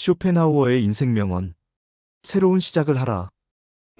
쇼펜하우어의 인생 명언. 새로운 시작을 하라.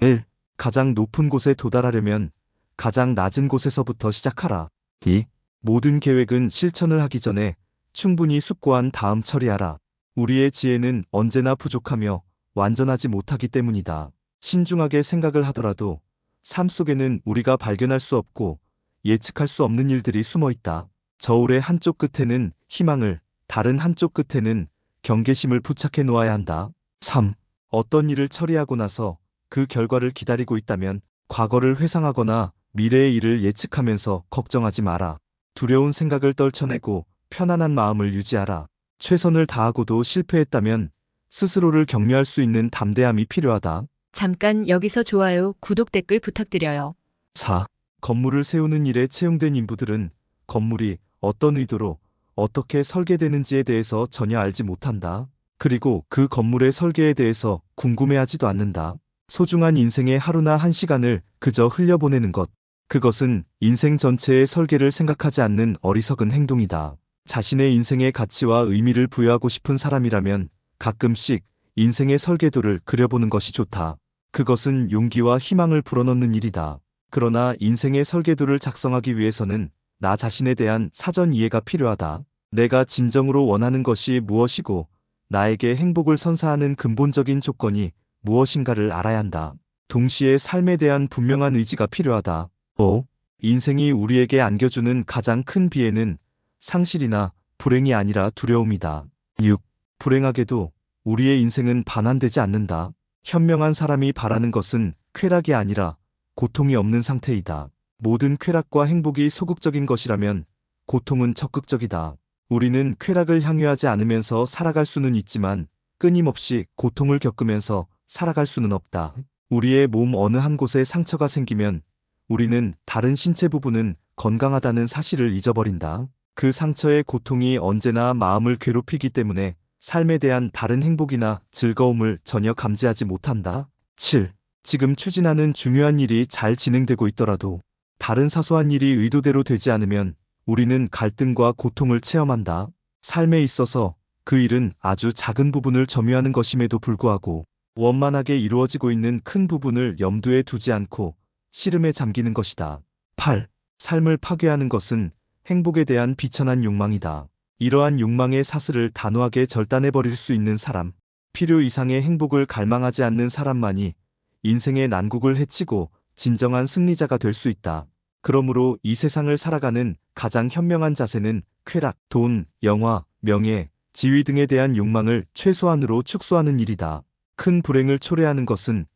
1. 가장 높은 곳에 도달하려면 가장 낮은 곳에서부터 시작하라. 2. 모든 계획은 실천을 하기 전에 충분히 숙고한 다음 처리하라. 우리의 지혜는 언제나 부족하며 완전하지 못하기 때문이다. 신중하게 생각을 하더라도 삶 속에는 우리가 발견할 수 없고 예측할 수 없는 일들이 숨어 있다. 저울의 한쪽 끝에는 희망을, 다른 한쪽 끝에는 경계심을 부착해 놓아야 한다. 3. 어떤 일을 처리하고 나서 그 결과를 기다리고 있다면 과거를 회상하거나 미래의 일을 예측하면서 걱정하지 마라. 두려운 생각을 떨쳐내고 편안한 마음을 유지하라. 최선을 다하고도 실패했다면 스스로를 격려할 수 있는 담대함이 필요하다. 잠깐 여기서 좋아요, 구독, 댓글 부탁드려요. 4. 건물을 세우는 일에 채용된 인부들은 건물이 어떤 의도로 어떻게 설계되는지에 대해서 전혀 알지 못한다. 그리고 그 건물의 설계에 대해서 궁금해하지도 않는다. 소중한 인생의 하루나 한 시간을 그저 흘려보내는 것. 그것은 인생 전체의 설계를 생각하지 않는 어리석은 행동이다. 자신의 인생의 가치와 의미를 부여하고 싶은 사람이라면 가끔씩 인생의 설계도를 그려보는 것이 좋다. 그것은 용기와 희망을 불어넣는 일이다. 그러나 인생의 설계도를 작성하기 위해서는 나 자신에 대한 사전 이해가 필요하다. 내가 진정으로 원하는 것이 무엇이고 나에게 행복을 선사하는 근본적인 조건이 무엇인가를 알아야 한다. 동시에 삶에 대한 분명한 의지가 필요하다. 5. 인생이 우리에게 안겨주는 가장 큰 비애는 상실이나 불행이 아니라 두려움이다. 6. 불행하게도 우리의 인생은 반환되지 않는다. 현명한 사람이 바라는 것은 쾌락이 아니라 고통이 없는 상태이다. 모든 쾌락과 행복이 소극적인 것이라면 고통은 적극적이다. 우리는 쾌락을 향유하지 않으면서 살아갈 수는 있지만 끊임없이 고통을 겪으면서 살아갈 수는 없다. 우리의 몸 어느 한 곳에 상처가 생기면 우리는 다른 신체 부분은 건강하다는 사실을 잊어버린다. 그 상처의 고통이 언제나 마음을 괴롭히기 때문에 삶에 대한 다른 행복이나 즐거움을 전혀 감지하지 못한다. 7. 지금 추진하는 중요한 일이 잘 진행되고 있더라도 다른 사소한 일이 의도대로 되지 않으면 우리는 갈등과 고통을 체험한다. 삶에 있어서 그 일은 아주 작은 부분을 점유하는 것임에도 불구하고 원만하게 이루어지고 있는 큰 부분을 염두에 두지 않고 시름에 잠기는 것이다. 8. 삶을 파괴하는 것은 행복에 대한 비천한 욕망이다. 이러한 욕망의 사슬을 단호하게 절단해버릴 수 있는 사람, 필요 이상의 행복을 갈망하지 않는 사람만이 인생의 난국을 헤치고 진정한 승리자가 될 수 있다. 그러므로 이 세상을 살아가는 가장 현명한 자세는 쾌락, 돈, 영화, 명예, 지위 등에 대한 욕망을 최소한으로 축소하는 일이다. 큰 불행을 초래하는 것은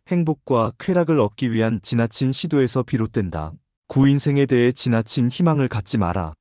행복과 쾌락을 얻기 위한 지나친 시도에서 비롯된다. 인생에 대해 지나친 희망을 갖지 마라.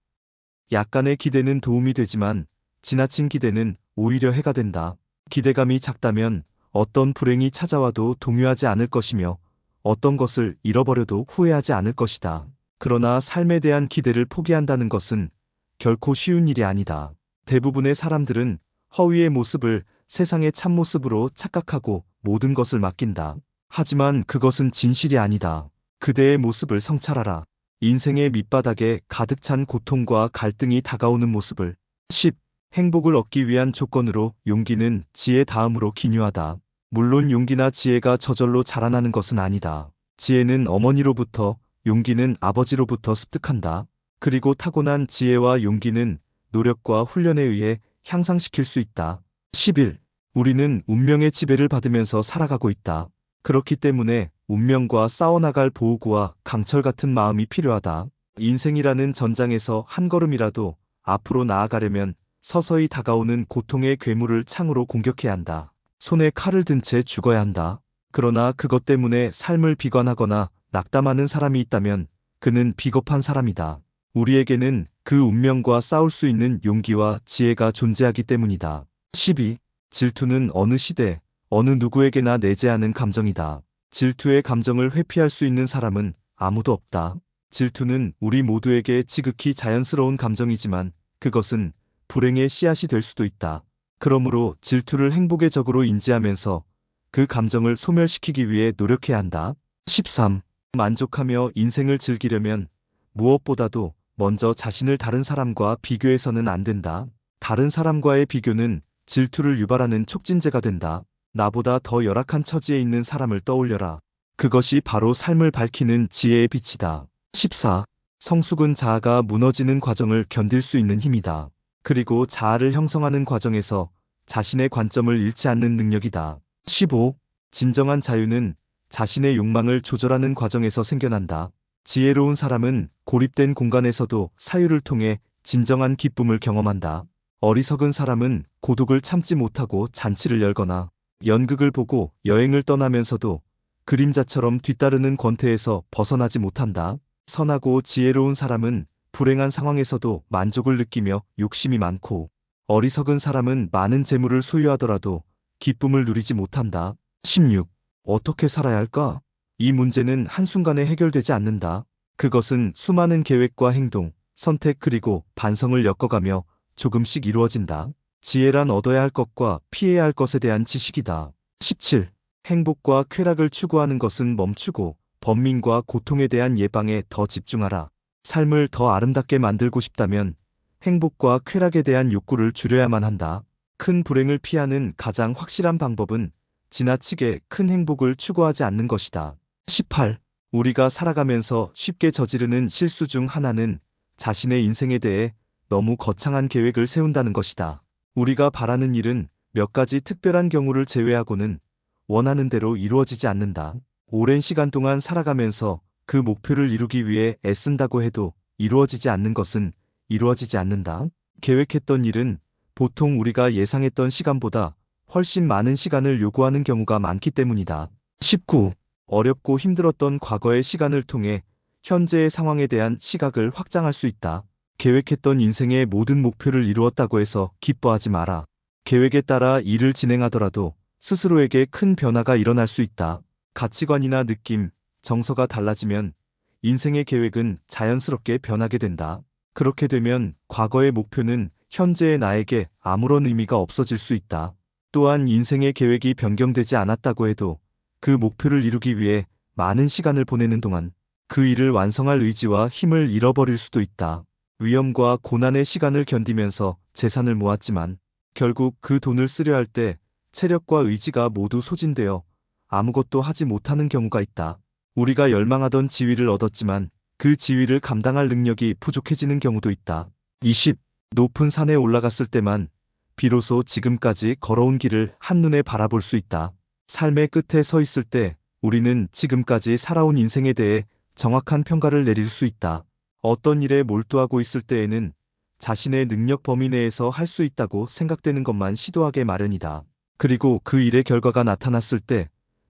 약간의 기대는 도움이 되지만 지나친 기대는 오히려 해가 된다. 기대감이 작다면 어떤 불행이 찾아와도 동요하지 않을 것이며 어떤 것을 잃어버려도 후회하지 않을 것이다. 그러나 삶에 대한 기대를 포기한다는 것은 결코 쉬운 일이 아니다. 대부분의 사람들은 허위의 모습을 세상의 참모습으로 착각하고 모든 것을 맡긴다. 하지만 그것은 진실이 아니다. 그대의 모습을 성찰하라. 인생의 밑바닥에 가득 찬 고통과 갈등이 다가오는 모습을. 10. 행복을 얻기 위한 조건으로 용기는 지혜 다음으로 기묘하다. 물론 용기나 지혜가 저절로 자라나는 것은 아니다. 지혜는 어머니로부터, 용기는 아버지로부터 습득한다. 그리고 타고난 지혜와 용기는 노력과 훈련에 의해 향상시킬 수 있다. 11. 우리는 운명의 지배를 받으면서 살아가고 있다. 그렇기 때문에 운명과 싸워나갈 보호구와 강철 같은 마음이 필요하다. 인생이라는 전장에서 한 걸음이라도 앞으로 나아가려면 서서히 다가오는 고통의 괴물을 창으로 공격해야 한다. 손에 칼을 든 채 죽어야 한다. 그러나 그것 때문에 삶을 비관하거나 낙담하는 사람이 있다면 그는 비겁한 사람이다. 우리에게는 그 운명과 싸울 수 있는 용기와 지혜가 존재하기 때문이다. 12. 질투는 어느 시대, 어느 누구에게나 내재하는 감정이다. 질투의 감정을 회피할 수 있는 사람은 아무도 없다. 질투는 우리 모두에게 지극히 자연스러운 감정이지만 그것은 불행의 씨앗이 될 수도 있다. 그러므로 질투를 행복의 적으로 인지하면서 그 감정을 소멸시키기 위해 노력해야 한다. 13. 만족하며 인생을 즐기려면 무엇보다도 먼저 자신을 다른 사람과 비교해서는 안 된다. 다른 사람과의 비교는 질투를 유발하는 촉진제가 된다. 나보다 더 열악한 처지에 있는 사람을 떠올려라. 그것이 바로 삶을 밝히는 지혜의 빛이다. 14. 성숙은 자아가 무너지는 과정을 견딜 수 있는 힘이다. 그리고 자아를 형성하는 과정에서 자신의 관점을 잃지 않는 능력이다. 15. 진정한 자유는 자신의 욕망을 조절하는 과정에서 생겨난다. 지혜로운 사람은 고립된 공간에서도 사유를 통해 진정한 기쁨을 경험한다. 어리석은 사람은 고독을 참지 못하고 잔치를 열거나 연극을 보고 여행을 떠나면서도 그림자처럼 뒤따르는 권태에서 벗어나지 못한다. 선하고 지혜로운 사람은 불행한 상황에서도 만족을 느끼며 욕심이 많고, 어리석은 사람은 많은 재물을 소유하더라도 기쁨을 누리지 못한다. 16. 어떻게 살아야 할까? 이 문제는 한순간에 해결되지 않는다. 그것은 수많은 계획과 행동, 선택 그리고 반성을 엮어가며 조금씩 이루어진다. 지혜란 얻어야 할 것과 피해야 할 것에 대한 지식이다. 17. 행복과 쾌락을 추구하는 것은 멈추고 번민과 고통에 대한 예방에 더 집중하라. 삶을 더 아름답게 만들고 싶다면 행복과 쾌락에 대한 욕구를 줄여야만 한다. 큰 불행을 피하는 가장 확실한 방법은 지나치게 큰 행복을 추구하지 않는 것이다. 18. 우리가 살아가면서 쉽게 저지르는 실수 중 하나는 자신의 인생에 대해 너무 거창한 계획을 세운다는 것이다. 우리가 바라는 일은 몇 가지 특별한 경우를 제외하고는 원하는 대로 이루어지지 않는다. 오랜 시간 동안 살아가면서 그 목표를 이루기 위해 애쓴다고 해도 이루어지지 않는 것은 이루어지지 않는다. 계획했던 일은 보통 우리가 예상했던 시간보다 훨씬 많은 시간을 요구하는 경우가 많기 때문이다. 19. 어렵고 힘들었던 과거의 시간을 통해 현재의 상황에 대한 시각을 확장할 수 있다. 계획했던 인생의 모든 목표를 이루었다고 해서 기뻐하지 마라. 계획에 따라 일을 진행하더라도 스스로에게 큰 변화가 일어날 수 있다. 가치관이나 느낌, 정서가 달라지면 인생의 계획은 자연스럽게 변하게 된다. 그렇게 되면 과거의 목표는 현재의 나에게 아무런 의미가 없어질 수 있다. 또한 인생의 계획이 변경되지 않았다고 해도 그 목표를 이루기 위해 많은 시간을 보내는 동안 그 일을 완성할 의지와 힘을 잃어버릴 수도 있다. 위험과 고난의 시간을 견디면서 재산을 모았지만 결국 그 돈을 쓰려 할 때 체력과 의지가 모두 소진되어 아무것도 하지 못하는 경우가 있다. 우리가 열망하던 지위를 얻었지만 그 지위를 감당할 능력이 부족해지는 경우도 있다. 20. 높은 산에 올라갔을 때만 비로소 지금까지 걸어온 길을 한눈에 바라볼 수 있다. 삶의 끝에 서 있을 때 우리는 지금까지 살아온 인생에 대해 정확한 평가를 내릴 수 있다. 어떤 일에 몰두하고 있을 때에는 자신의 능력 범위 내에서 할 수 있다고 생각되는 것만 시도하게 마련이다. 그리고 그 일의 결과가 나타났을 때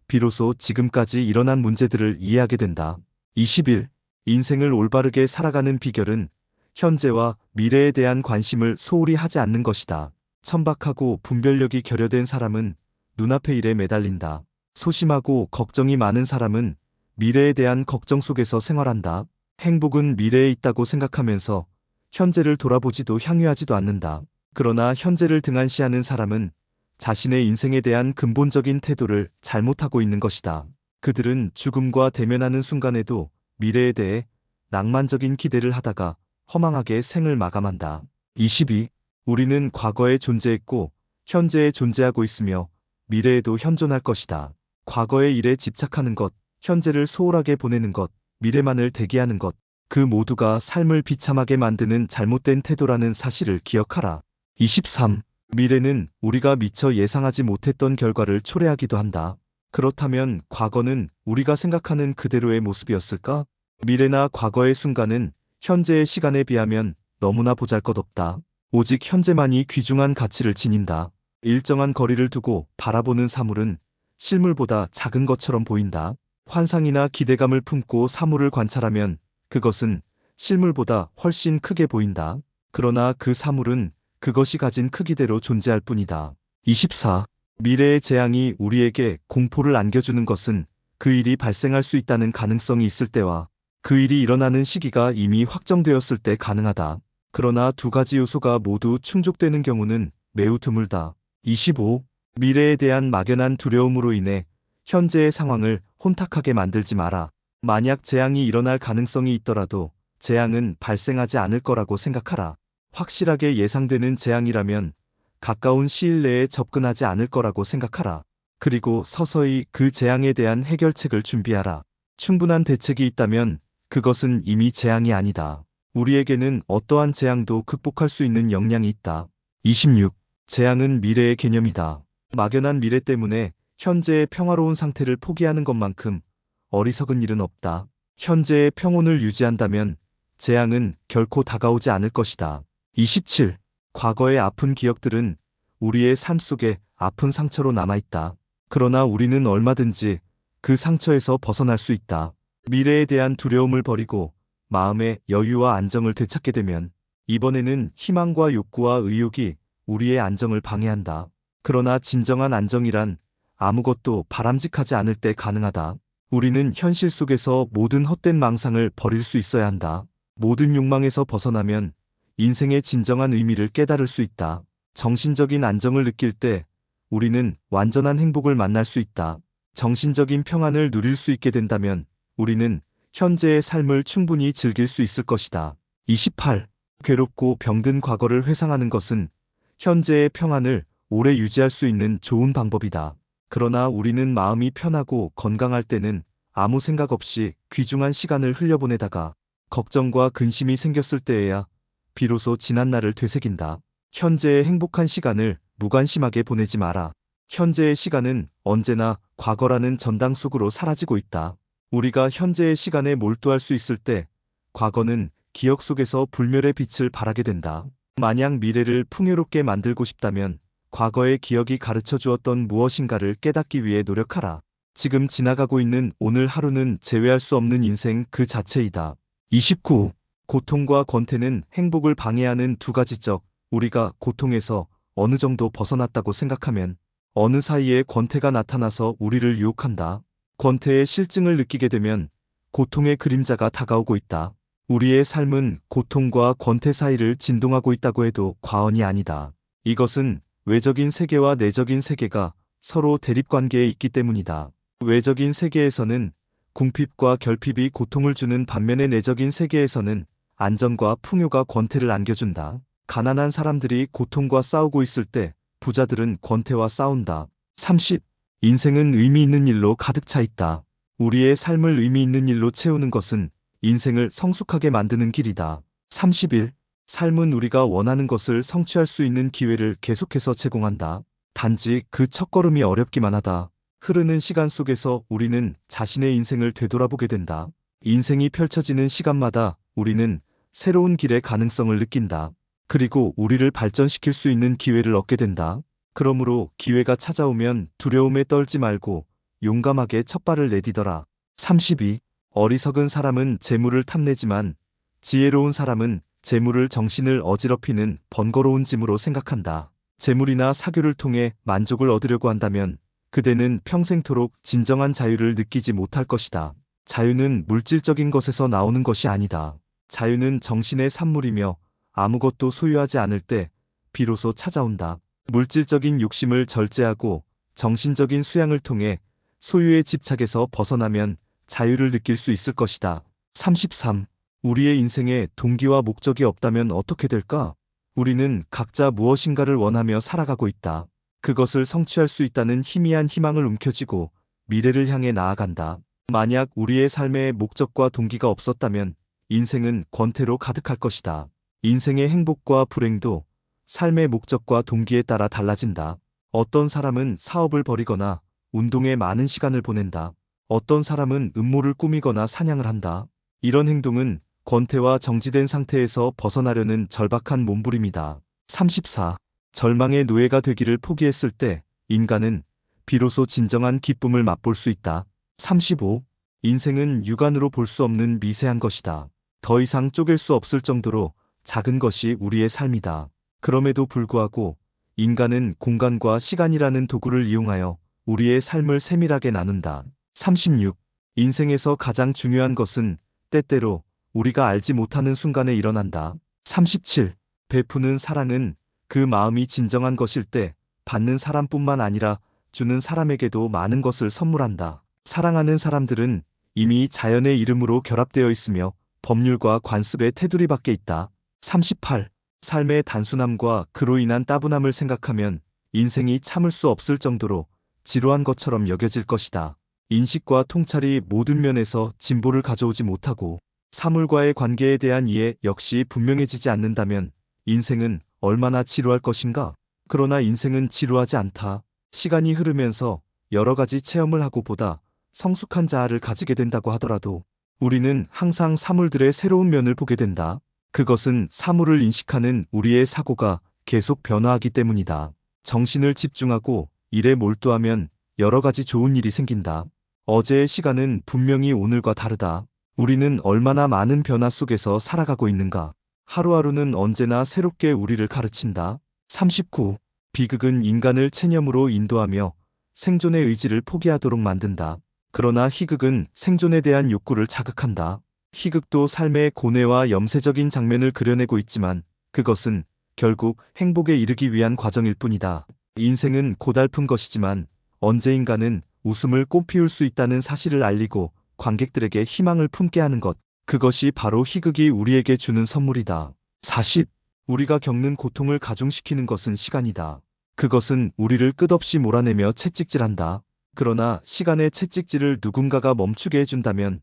비로소 지금까지 일어난 문제들을 이해하게 된다. 21. 인생을 올바르게 살아가는 비결은 현재와 미래에 대한 관심을 소홀히 하지 않는 것이다. 천박하고 분별력이 결여된 사람은 눈앞의 일에 매달린다. 소심하고 걱정이 많은 사람은 미래에 대한 걱정 속에서 생활한다. 행복은 미래에 있다고 생각하면서 현재를 돌아보지도 향유하지도 않는다. 그러나 현재를 등한시하는 사람은 자신의 인생에 대한 근본적인 태도를 잘못하고 있는 것이다. 그들은 죽음과 대면하는 순간에도 미래에 대해 낭만적인 기대를 하다가 허망하게 생을 마감한다. 22. 우리는 과거에 존재했고 현재에 존재하고 있으며 미래에도 현존할 것이다. 과거의 일에 집착하는 것, 현재를 소홀하게 보내는 것, 미래만을 대기하는 것, 그 모두가 삶을 비참하게 만드는 잘못된 태도라는 사실을 기억하라. 23. 미래는 우리가 미처 예상하지 못했던 결과를 초래하기도 한다. 그렇다면 과거는 우리가 생각하는 그대로의 모습이었을까? 미래나 과거의 순간은 현재의 시간에 비하면 너무나 보잘것없다. 오직 현재만이 귀중한 가치를 지닌다. 일정한 거리를 두고 바라보는 사물은 실물보다 작은 것처럼 보인다. 환상이나 기대감을 품고 사물을 관찰하면 그것은 실물보다 훨씬 크게 보인다. 그러나 그 사물은 그것이 가진 크기대로 존재할 뿐이다. 24. 미래의 재앙이 우리에게 공포를 안겨주는 것은 그 일이 발생할 수 있다는 가능성이 있을 때와 그 일이 일어나는 시기가 이미 확정되었을 때 가능하다. 그러나 두 가지 요소가 모두 충족되는 경우는 매우 드물다. 25. 미래에 대한 막연한 두려움으로 인해 현재의 상황을 혼탁하게 만들지 마라. 만약 재앙이 일어날 가능성이 있더라도 재앙은 발생하지 않을 거라고 생각하라. 확실하게 예상되는 재앙이라면 가까운 시일 내에 접근하지 않을 거라고 생각하라. 그리고 서서히 그 재앙에 대한 해결책을 준비하라. 충분한 대책이 있다면 그것은 이미 재앙이 아니다. 우리에게는 어떠한 재앙도 극복할 수 있는 역량이 있다. 26. 재앙은 미래의 개념이다. 막연한 미래 때문에 현재의 평화로운 상태를 포기하는 것만큼 어리석은 일은 없다. 현재의 평온을 유지한다면 재앙은 결코 다가오지 않을 것이다. 27. 과거의 아픈 기억들은 우리의 삶 속에 아픈 상처로 남아있다. 그러나 우리는 얼마든지 그 상처에서 벗어날 수 있다. 미래에 대한 두려움을 버리고 마음의 여유와 안정을 되찾게 되면 이번에는 희망과 욕구와 의욕이 우리의 안정을 방해한다. 그러나 진정한 안정이란 아무것도 바람직하지 않을 때 가능하다. 우리는 현실 속에서 모든 헛된 망상을 버릴 수 있어야 한다. 모든 욕망에서 벗어나면 인생의 진정한 의미를 깨달을 수 있다. 정신적인 안정을 느낄 때 우리는 완전한 행복을 만날 수 있다. 정신적인 평안을 누릴 수 있게 된다면 우리는 현재의 삶을 충분히 즐길 수 있을 것이다. 28. 괴롭고 병든 과거를 회상하는 것은 현재의 평안을 오래 유지할 수 있는 좋은 방법이다. 그러나 우리는 마음이 편하고 건강할 때는 아무 생각 없이 귀중한 시간을 흘려보내다가 걱정과 근심이 생겼을 때에야 비로소 지난 날을 되새긴다. 현재의 행복한 시간을 무관심하게 보내지 마라. 현재의 시간은 언제나 과거라는 전당 속으로 사라지고 있다. 우리가 현재의 시간에 몰두할 수 있을 때 과거는 기억 속에서 불멸의 빛을 발하게 된다. 만약 미래를 풍요롭게 만들고 싶다면 과거의 기억이 가르쳐 주었던 무엇인가를 깨닫기 위해 노력하라. 지금 지나가고 있는 오늘 하루는 제외할 수 없는 인생 그 자체이다. 29. 고통과 권태는 행복을 방해하는 두 가지 적. 우리가 고통에서 어느 정도 벗어났다고 생각하면 어느 사이에 권태가 나타나서 우리를 유혹한다. 권태의 실증을 느끼게 되면 고통의 그림자가 다가오고 있다. 우리의 삶은 고통과 권태 사이를 진동하고 있다고 해도 과언이 아니다. 이것은 외적인 세계와 내적인 세계가 서로 대립관계에 있기 때문이다. 외적인 세계에서는 궁핍과 결핍이 고통을 주는 반면에 내적인 세계에서는 안정과 풍요가 권태를 안겨준다. 가난한 사람들이 고통과 싸우고 있을 때 부자들은 권태와 싸운다. 30. 인생은 의미 있는 일로 가득 차 있다. 우리의 삶을 의미 있는 일로 채우는 것은 인생을 성숙하게 만드는 길이다. 31. 삶은 우리가 원하는 것을 성취할 수 있는 기회를 계속해서 제공한다. 단지 그 첫걸음이 어렵기만 하다. 흐르는 시간 속에서 우리는 자신의 인생을 되돌아보게 된다. 인생이 펼쳐지는 시간마다 우리는 새로운 길의 가능성을 느낀다. 그리고 우리를 발전시킬 수 있는 기회를 얻게 된다. 그러므로 기회가 찾아오면 두려움에 떨지 말고 용감하게 첫 발을 내디뎌라. 32. 어리석은 사람은 재물을 탐내지만 지혜로운 사람은 재물을 정신을 어지럽히는 번거로운 짐으로 생각한다. 재물이나 사교를 통해 만족을 얻으려고 한다면 그대는 평생토록 진정한 자유를 느끼지 못할 것이다. 자유는 물질적인 것에서 나오는 것이 아니다. 자유는 정신의 산물이며 아무것도 소유하지 않을 때 비로소 찾아온다. 물질적인 욕심을 절제하고 정신적인 수양을 통해 소유의 집착에서 벗어나면 자유를 느낄 수 있을 것이다. 33. 우리의 인생에 동기와 목적이 없다면 어떻게 될까? 우리는 각자 무엇인가를 원하며 살아가고 있다. 그것을 성취할 수 있다는 희미한 희망을 움켜쥐고 미래를 향해 나아간다. 만약 우리의 삶에 목적과 동기가 없었다면 인생은 권태로 가득할 것이다. 인생의 행복과 불행도 삶의 목적과 동기에 따라 달라진다. 어떤 사람은 사업을 벌이거나 운동에 많은 시간을 보낸다. 어떤 사람은 음모를 꾸미거나 사냥을 한다. 이런 행동은 권태와 정지된 상태에서 벗어나려는 절박한 몸부림이다. 34. 절망의 노예가 되기를 포기했을 때 인간은 비로소 진정한 기쁨을 맛볼 수 있다. 35. 인생은 육안으로 볼 수 없는 미세한 것이다. 더 이상 쪼갤 수 없을 정도로 작은 것이 우리의 삶이다. 그럼에도 불구하고 인간은 공간과 시간이라는 도구를 이용하여 우리의 삶을 세밀하게 나눈다. 36. 인생에서 가장 중요한 것은 때때로 우리가 알지 못하는 순간에 일어난다. 37. 베푸는 사랑은 그 마음이 진정한 것일 때 받는 사람뿐만 아니라 주는 사람에게도 많은 것을 선물한다. 사랑하는 사람들은 이미 자연의 이름으로 결합되어 있으며 법률과 관습의 테두리 밖에 있다. 38. 삶의 단순함과 그로 인한 따분함을 생각하면 인생이 참을 수 없을 정도로 지루한 것처럼 여겨질 것이다. 인식과 통찰이 모든 면에서 진보를 가져오지 못하고 사물과의 관계에 대한 이해 역시 분명해지지 않는다면 인생은 얼마나 지루할 것인가? 그러나 인생은 지루하지 않다. 시간이 흐르면서 여러 가지 체험을 하고 보다 성숙한 자아를 가지게 된다고 하더라도 우리는 항상 사물들의 새로운 면을 보게 된다. 그것은 사물을 인식하는 우리의 사고가 계속 변화하기 때문이다. 정신을 집중하고 일에 몰두하면 여러 가지 좋은 일이 생긴다. 어제의 시간은 분명히 오늘과 다르다. 우리는 얼마나 많은 변화 속에서 살아가고 있는가. 하루하루는 언제나 새롭게 우리를 가르친다. 39. 비극은 인간을 체념으로 인도하며 생존의 의지를 포기하도록 만든다. 그러나 희극은 생존에 대한 욕구를 자극한다. 희극도 삶의 고뇌와 염세적인 장면을 그려내고 있지만 그것은 결국 행복에 이르기 위한 과정일 뿐이다. 인생은 고달픈 것이지만 언제인가는 웃음을 꽃피울 수 있다는 사실을 알리고 관객들에게 희망을 품게 하는 것. 그것이 바로 희극이 우리에게 주는 선물이다. 40. 우리가 겪는 고통을 가중시키는 것은 시간이다. 그것은 우리를 끝없이 몰아내며 채찍질한다. 그러나 시간의 채찍질을 누군가가 멈추게 해준다면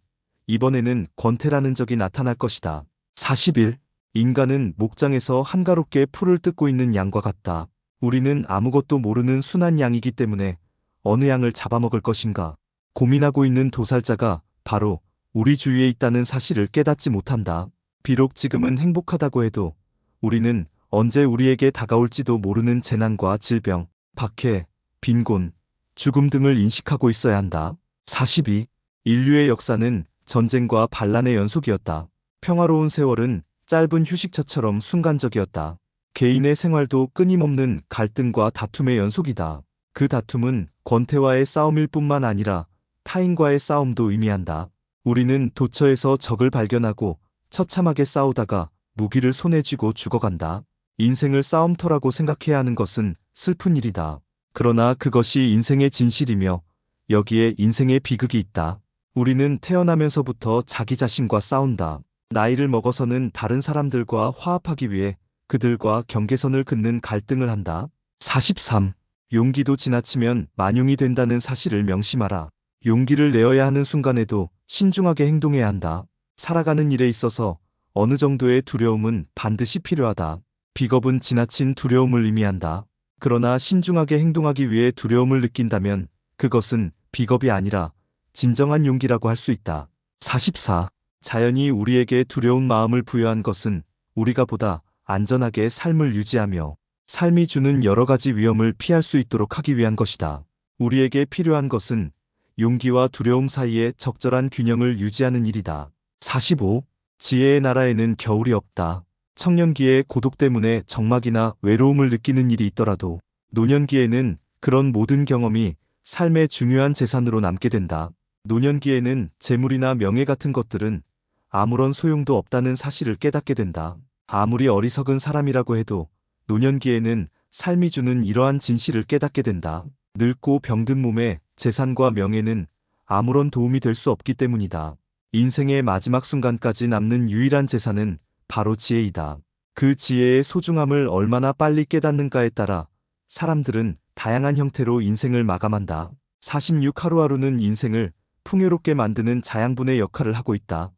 이번에는 권태라는 적이 나타날 것이다. 41. 인간은 목장에서 한가롭게 풀을 뜯고 있는 양과 같다. 우리는 아무것도 모르는 순한 양이기 때문에 어느 양을 잡아먹을 것인가 고민하고 있는 도살자가 바로 우리 주위에 있다는 사실을 깨닫지 못한다. 비록 지금은 행복하다고 해도 우리는 언제 우리에게 다가올지도 모르는 재난과 질병, 박해, 빈곤, 죽음 등을 인식하고 있어야 한다. 42. 인류의 역사는 전쟁과 반란의 연속이었다. 평화로운 세월은 짧은 휴식처처럼 순간적이었다. 개인의 생활도 끊임없는 갈등과 다툼의 연속이다. 그 다툼은 권태와의 싸움일 뿐만 아니라 타인과의 싸움도 의미한다. 우리는 도처에서 적을 발견하고 처참하게 싸우다가 무기를 손에 쥐고 죽어간다. 인생을 싸움터라고 생각해야 하는 것은 슬픈 일이다. 그러나 그것이 인생의 진실이며 여기에 인생의 비극이 있다. 우리는 태어나면서부터 자기 자신과 싸운다. 나이를 먹어서는 다른 사람들과 화합하기 위해 그들과 경계선을 긋는 갈등을 한다. 43. 용기도 지나치면 만용이 된다는 사실을 명심하라. 용기를 내어야 하는 순간에도 신중하게 행동해야 한다. 살아가는 일에 있어서 어느 정도의 두려움은 반드시 필요하다. 비겁은 지나친 두려움을 의미한다. 그러나 신중하게 행동하기 위해 두려움을 느낀다면 그것은 비겁이 아니라 진정한 용기라고 할 수 있다. 44. 자연이 우리에게 두려운 마음을 부여한 것은 우리가 보다 안전하게 삶을 유지하며 삶이 주는 여러 가지 위험을 피할 수 있도록 하기 위한 것이다. 우리에게 필요한 것은 용기와 두려움 사이에 적절한 균형을 유지하는 일이다. 45. 지혜의 나라에는 겨울이 없다. 청년기에 고독 때문에 적막이나 외로움을 느끼는 일이 있더라도 노년기에는 그런 모든 경험이 삶의 중요한 재산으로 남게 된다. 노년기에는 재물이나 명예 같은 것들은 아무런 소용도 없다는 사실을 깨닫게 된다. 아무리 어리석은 사람이라고 해도 노년기에는 삶이 주는 이러한 진실을 깨닫게 된다. 늙고 병든 몸에 재산과 명예는 아무런 도움이 될 수 없기 때문이다. 인생의 마지막 순간까지 남는 유일한 재산은 바로 지혜이다. 그 지혜의 소중함을 얼마나 빨리 깨닫는가에 따라 사람들은 다양한 형태로 인생을 마감한다. 46. 하루하루는 인생을 풍요롭게 만드는 자양분의 역할을 하고 있다.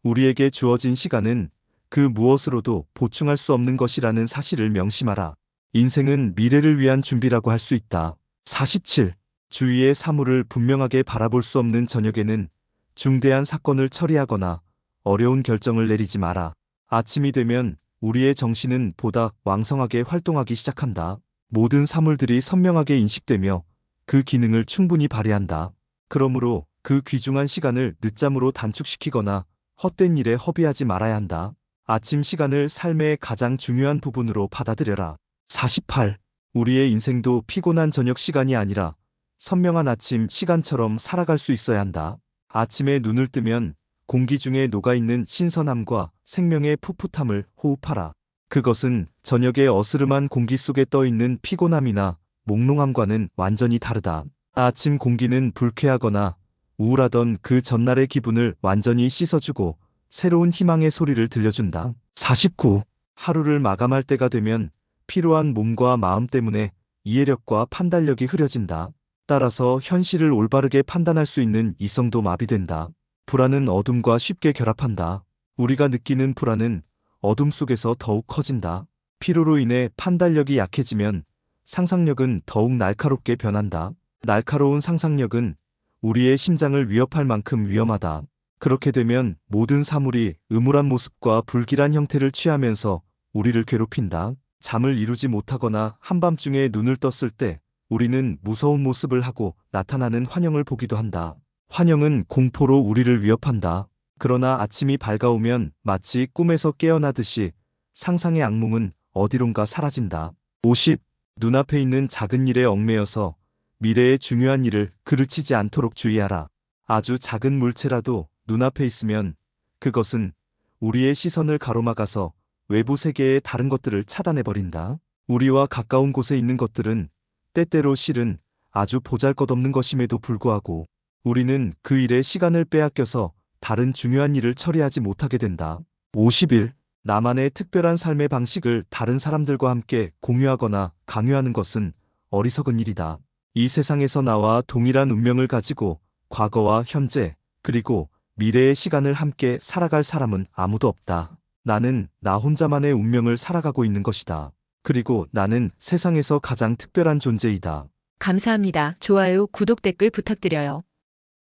우리에게 주어진 시간은 그 무엇으로도 보충할 수 없는 것이라는 사실을 명심하라. 인생은 미래를 위한 준비라고 할 수 있다. 47. 주위의 사물을 분명하게 바라볼 수 없는 저녁에는 중대한 사건을 처리하거나 어려운 결정을 내리지 마라. 아침이 되면 우리의 정신은 보다 왕성하게 활동하기 시작한다. 모든 사물들이 선명하게 인식되며 그 기능을 충분히 발휘한다. 그러므로 그 귀중한 시간을 늦잠으로 단축시키거나 헛된 일에 허비하지 말아야 한다. 아침 시간을 삶의 가장 중요한 부분으로 받아들여라. 48. 우리의 인생도 피곤한 저녁 시간이 아니라 선명한 아침 시간처럼 살아갈 수 있어야 한다. 아침에 눈을 뜨면 공기 중에 녹아있는 신선함과 생명의 풋풋함을 호흡하라. 그것은 저녁의 어스름한 공기 속에 떠있는 피곤함이나 몽롱함과는 완전히 다르다. 아침 공기는 불쾌하거나 우울하던 그 전날의 기분을 완전히 씻어주고 새로운 희망의 소리를 들려준다. 49. 하루를 마감할 때가 되면 피로한 몸과 마음 때문에 이해력과 판단력이 흐려진다. 따라서 현실을 올바르게 판단할 수 있는 이성도 마비된다. 불안은 어둠과 쉽게 결합한다. 우리가 느끼는 불안은 어둠 속에서 더욱 커진다. 피로로 인해 판단력이 약해지면 상상력은 더욱 날카롭게 변한다. 날카로운 상상력은 우리의 심장을 위협할 만큼 위험하다. 그렇게 되면 모든 사물이 음울한 모습과 불길한 형태를 취하면서 우리를 괴롭힌다. 잠을 이루지 못하거나 한밤중에 눈을 떴을 때 우리는 무서운 모습을 하고 나타나는 환영을 보기도 한다. 환영은 공포로 우리를 위협한다. 그러나 아침이 밝아오면 마치 꿈에서 깨어나듯이 상상의 악몽은 어디론가 사라진다. 50. 눈앞에 있는 작은 일에 얽매여서 미래의 중요한 일을 그르치지 않도록 주의하라. 아주 작은 물체라도 눈앞에 있으면 그것은 우리의 시선을 가로막아서 외부 세계의 다른 것들을 차단해버린다. 우리와 가까운 곳에 있는 것들은 때때로 실은 아주 보잘것없는 것임에도 불구하고 우리는 그 일에 시간을 빼앗겨서 다른 중요한 일을 처리하지 못하게 된다. 51. 나만의 특별한 삶의 방식을 다른 사람들과 함께 공유하거나 강요하는 것은 어리석은 일이다. 이 세상에서 나와 동일한 운명을 가지고 과거와 현재, 그리고 미래의 시간을 함께 살아갈 사람은 아무도 없다. 나는 나 혼자만의 운명을 살아가고 있는 것이다. 그리고 나는 세상에서 가장 특별한 존재이다. 감사합니다. 좋아요, 구독, 댓글 부탁드려요.